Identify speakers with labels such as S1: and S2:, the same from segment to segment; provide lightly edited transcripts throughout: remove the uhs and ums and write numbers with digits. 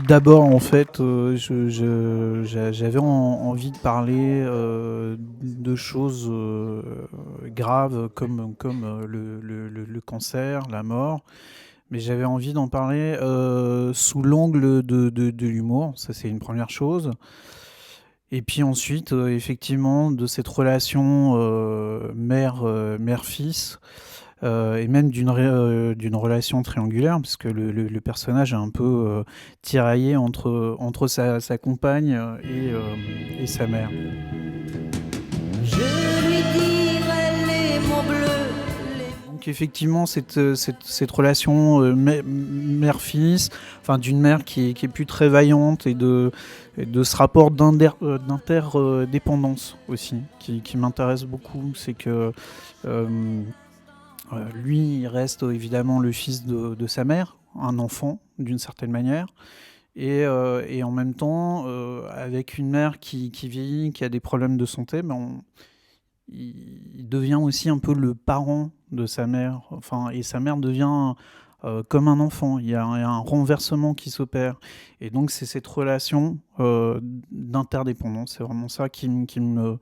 S1: D'abord, en fait, j'avais envie de parler de choses graves comme le cancer, la mort, mais j'avais envie d'en parler sous l'angle de l'humour. Ça, c'est une première chose. Et puis ensuite, effectivement, de cette relation mère-fils, et même d'une relation triangulaire, parce que le personnage est un peu tiraillé entre sa compagne et sa mère.
S2: Je lui dirai les mots bleus.
S1: Donc effectivement, cette relation mère-fils, enfin d'une mère qui est plus très vaillante, et de ce rapport d'interdépendance aussi, qui m'intéresse beaucoup. C'est que euh, lui, il reste évidemment le fils de sa mère, un enfant d'une certaine manière, et en même temps, avec une mère qui vieillit, qui a des problèmes de santé, il devient aussi un peu le parent de sa mère. Enfin, et sa mère devient comme un enfant. Il y a un renversement qui s'opère. Et donc, c'est cette relation d'interdépendance. C'est vraiment ça qui me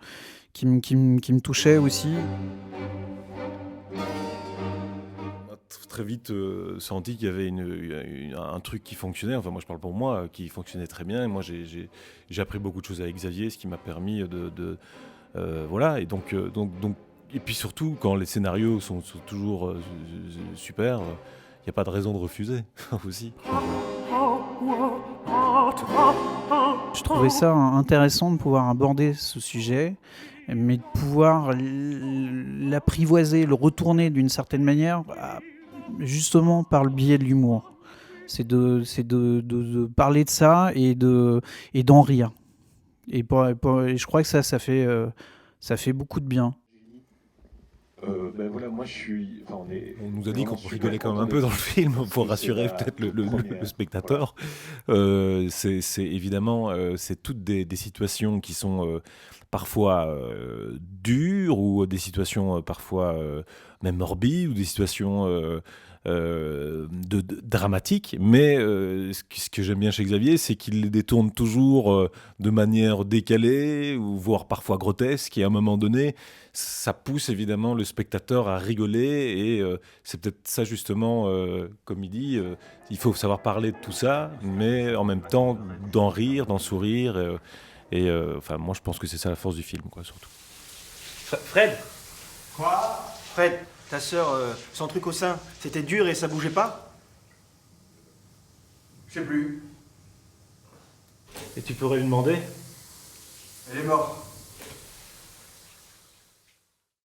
S1: touchait aussi.
S3: On a très vite senti qu'il y avait un truc qui fonctionnait, enfin moi je parle pour moi, qui fonctionnait très bien. Et moi j'ai appris beaucoup de choses avec Xavier, ce qui m'a permis voilà. Et donc, et puis surtout quand les scénarios sont toujours super, il n'y a pas de raison de refuser aussi.
S1: Je trouvais ça intéressant de pouvoir aborder ce sujet, mais de pouvoir l'apprivoiser, le retourner d'une certaine manière, justement par le biais de l'humour. C'est de parler de ça et d'en rire. Et je crois que ça fait beaucoup de bien.
S4: Ben voilà, moi je suis. Enfin,
S3: On nous
S4: on
S3: a
S4: est
S3: dit
S4: vraiment
S3: qu'on
S4: super
S3: rigolait quand même
S4: content
S3: un peu
S4: d'être
S3: dans le
S4: ici.
S3: film
S4: Parce
S3: pour
S4: que c'est
S3: rassurer
S4: la
S3: peut-être le
S4: première. Voilà.
S3: spectateur. C'est évidemment c'est toutes des situations qui sont parfois dures ou des situations parfois même morbides ou des situations dramatiques. Mais ce que j'aime bien chez Xavier, c'est qu'il les détourne toujours de manière décalée ou voire parfois grotesque. Et à un moment donné, ça pousse évidemment le spectateur à rigoler et c'est peut-être ça justement, comme il dit, il faut savoir parler de tout ça, mais en même temps d'en rire, d'en sourire. Enfin, moi je pense que c'est ça la force du film, quoi, surtout.
S5: Fred. Quoi? Fred, ta sœur, son truc au sein, c'était dur et ça bougeait pas?
S6: Je sais plus.
S5: Et tu pourrais lui demander?
S6: Elle est morte.